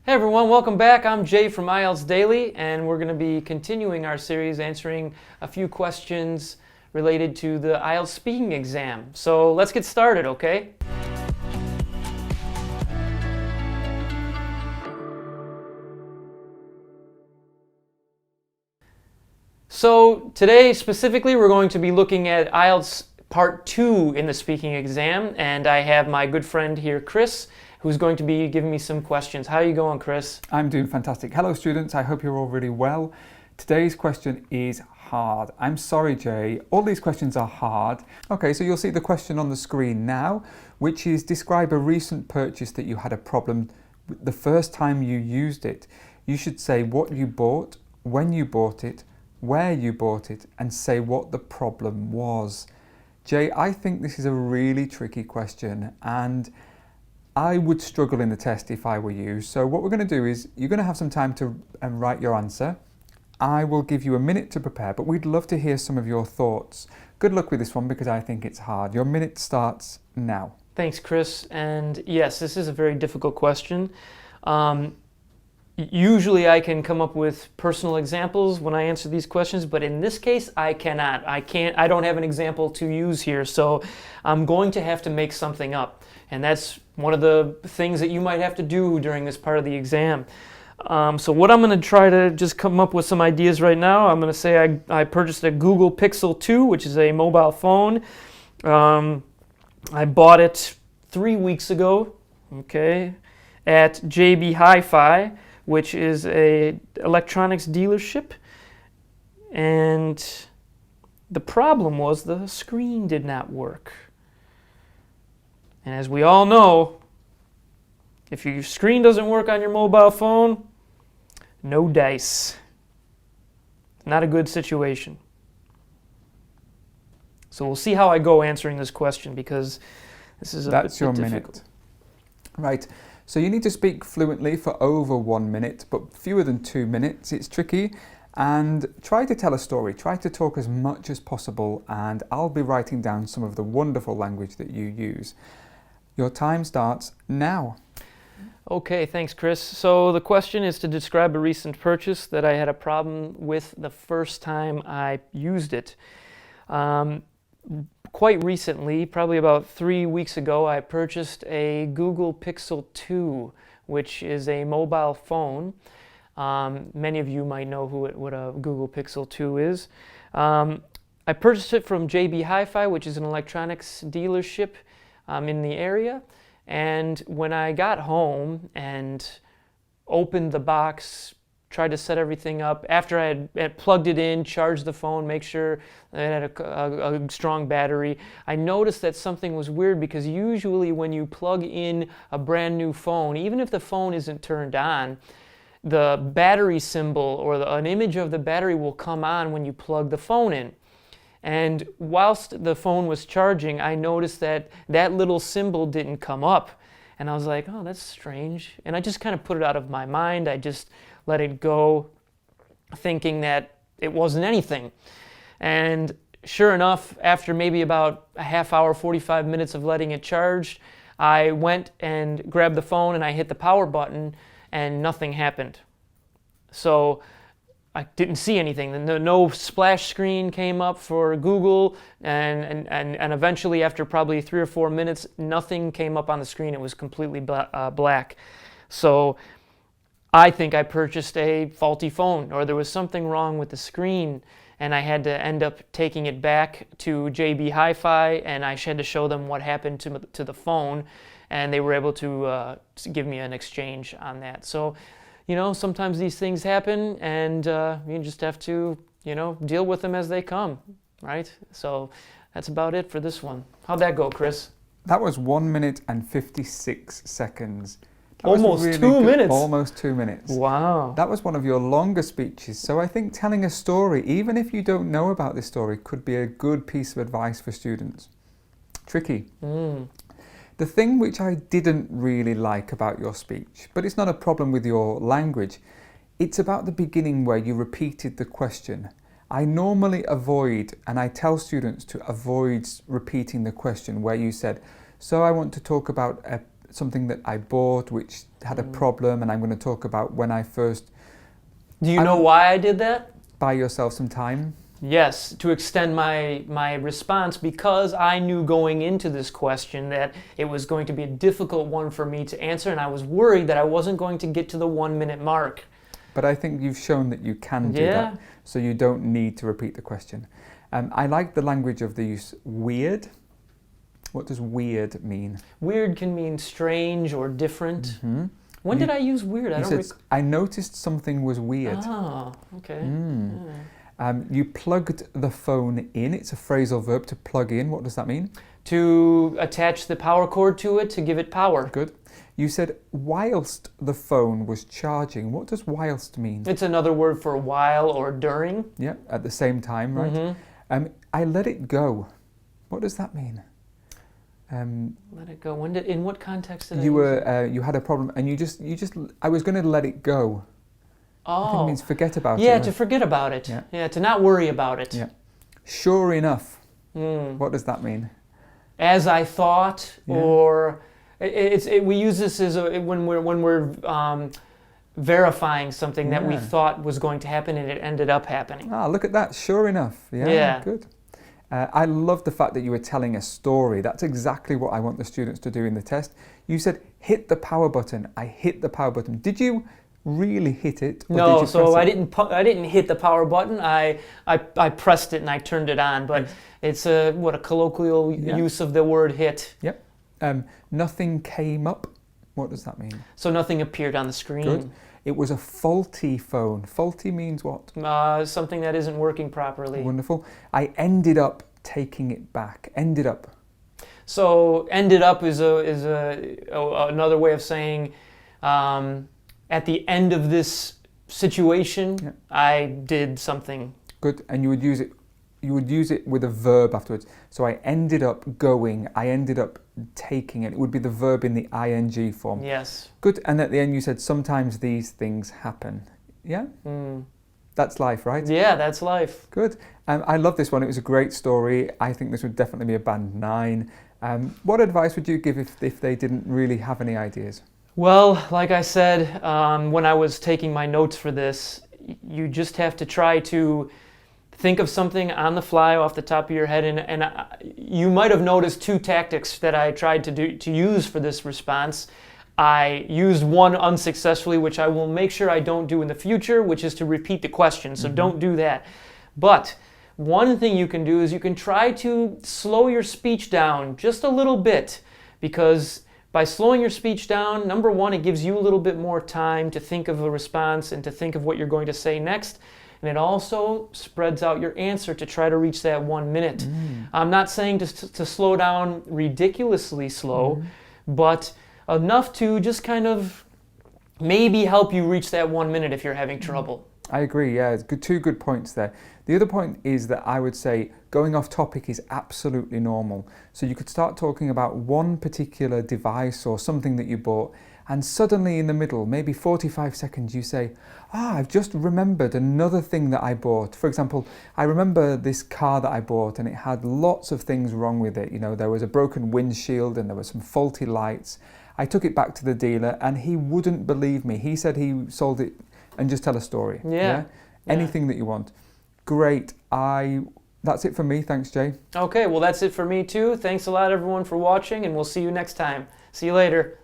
Hey everyone, welcome back. I'm Jay from IELTS Daily, and we're going to be continuing our series answering a few questions related to the IELTS speaking exam. So let's get started, okay? So today specifically we're going to be looking at IELTS Part 2 in the speaking exam, and I have my good friend here, Chris, who's going to be giving me some questions. How are you going, Chris? I'm doing fantastic. Hello students, I hope you're all really well. Today's question is hard. I'm sorry, Jay, all these questions are hard. Okay, so you'll see the question on the screen now, which is describe a recent purchase that you had a problem with the first time you used it. You should say what you bought, when you bought it, where you bought it, and say what the problem was. Jay, I think this is a really tricky question, and I would struggle in the test if I were you. So what we're going to do is you're going to have some time to write your answer. I will give you a minute to prepare, but we'd love to hear some of your thoughts. Good luck with this one because I think it's hard. Your minute starts now. Thanks, Chris. And yes, this is a very difficult question. Usually I can come up with personal examples when I answer these questions, but in this case I cannot. I don't have an example to use here, so I'm going to have to make something up. And that's one of the things that you might have to do during this part of the exam. So what I'm going to try to just come up with some ideas right now. I'm going to say I purchased a Google Pixel 2, which is a mobile phone. I bought it 3 weeks ago, okay, at JB Hi-Fi, which is a electronics dealership, and the problem was the screen did not work. And as we all know, if your screen doesn't work on your mobile phone, no dice. Not a good situation. So we'll see how I go answering this question because this is a bit difficult. That's your minute. Right. So you need to speak fluently for over 1 minute, but fewer than 2 minutes. It's tricky. And try to tell a story. Try to talk as much as possible, and I'll be writing down some of the wonderful language that you use. Your time starts now. Okay, thanks, Chris. So the question is to describe a recent purchase that I had a problem with the first time I used it. Quite recently, probably about 3 weeks ago, I purchased a Google Pixel 2, which is a mobile phone. Many of you might know what a Google Pixel 2 is. I purchased it from JB Hi-Fi, which is an electronics dealership in the area. And when I got home and opened the box, tried to set everything up, after I had plugged it in, charged the phone, make sure it had a strong battery, I noticed that something was weird because usually when you plug in a brand new phone, even if the phone isn't turned on, the battery symbol or an image of the battery will come on when you plug the phone in. And whilst the phone was charging, I noticed that that little symbol didn't come up. And I was like, oh, that's strange. And I just kind of put it out of my mind. I just let it go, thinking that it wasn't anything. And sure enough, after maybe about a half hour, 45 minutes of letting it charge, I went and grabbed the phone and I hit the power button and nothing happened. So I didn't see anything. No splash screen came up for Google, and eventually after probably 3 or 4 minutes, nothing came up on the screen. It was completely black. So I think I purchased a faulty phone, or there was something wrong with the screen, and I had to end up taking it back to JB Hi-Fi, and I had to show them what happened to the phone, and they were able to give me an exchange on that. So, you know, sometimes these things happen, and you just have to, you know, deal with them as they come, right? So that's about it for this one. How'd that go, Chris? That was 1 minute and 56 seconds. Almost really 2 minutes. Almost 2 minutes. Wow. That was one of your longer speeches. So I think telling a story, even if you don't know about this story, could be a good piece of advice for students. Tricky. The thing which I didn't really like about your speech, but it's not a problem with your language, it's about the beginning where you repeated the question. I normally avoid, and I tell students to avoid repeating the question where you said, so I want to talk about something that I bought which had a problem, and I'm going to talk about when I first Do you know why I did that? buy yourself some time. Yes, to extend my response, because I knew going into this question that it was going to be a difficult one for me to answer, and I was worried that I wasn't going to get to the 1 minute mark. But I think you've shown that you can do that, so you don't need to repeat the question. I like the language of the use weird. What does weird mean? Weird can mean strange or different. When did I use weird? I noticed something was weird. Oh, okay. You plugged the phone in. It's a phrasal verb, to plug in. What does that mean? To attach the power cord to it to give it power. Good. You said whilst the phone was charging. What does whilst mean? It's another word for while or during. Yeah, at the same time, right? I let it go. What does that mean? Let it go. In what context did you had a problem, and I was going to let it go. Oh. I think it means forget about it. Yeah, right? to forget about it. Yeah, to not worry about it. Yeah. Sure enough. What does that mean? As I thought, or we use this as when we're verifying something that we thought was going to happen and it ended up happening. Ah, look at that. Sure enough. Yeah. Good. I love the fact that you were telling a story. That's exactly what I want the students to do in the test. You said, hit the power button. I hit the power button. Did you really hit it? No, so I didn't hit the power button. I pressed it and I turned it on. But it's a colloquial use of the word hit. Yep. Nothing came up. What does that mean? So nothing appeared on the screen. Good. It was a faulty phone. Faulty means what? Something that isn't working properly. Wonderful. I ended up taking it back. Ended up. So ended up is another way of saying at the end of this situation, I did something. Good. And you would use it with a verb afterwards. So I ended up going. I ended up taking it. It would be the verb in the ing form. Yes. Good. And at the end you said sometimes these things happen. Yeah? That's life, right? Yeah, that's life. Good. I love this one. It was a great story. I think this would definitely be a band 9. What advice would you give if they didn't really have any ideas? Well, like I said, when I was taking my notes for this, you just have to try to think of something on the fly off the top of your head, and you might have noticed 2 tactics that I tried to use for this response. I used one unsuccessfully, which I will make sure I don't do in the future, which is to repeat the question, so don't do that. But one thing you can do is you can try to slow your speech down just a little bit, because by slowing your speech down, number one, it gives you a little bit more time to think of a response and to think of what you're going to say next. And it also spreads out your answer to try to reach that 1 minute. I'm not saying to slow down ridiculously slow, but enough to just kind of maybe help you reach that 1 minute if you're having trouble. I agree, yeah. It's good, 2 good points there. The other point is that I would say going off topic is absolutely normal. So you could start talking about one particular device or something that you bought, and suddenly in the middle, maybe 45 seconds, you say, I've just remembered another thing that I bought. For example, I remember this car that I bought and it had lots of things wrong with it. You know, there was a broken windshield and there were some faulty lights. I took it back to the dealer and he wouldn't believe me. He said he sold it, and just tell a story. Yeah. Anything that you want. Great. That's it for me. Thanks, Jay. Okay, well that's it for me too. Thanks a lot everyone for watching, and we'll see you next time. See you later.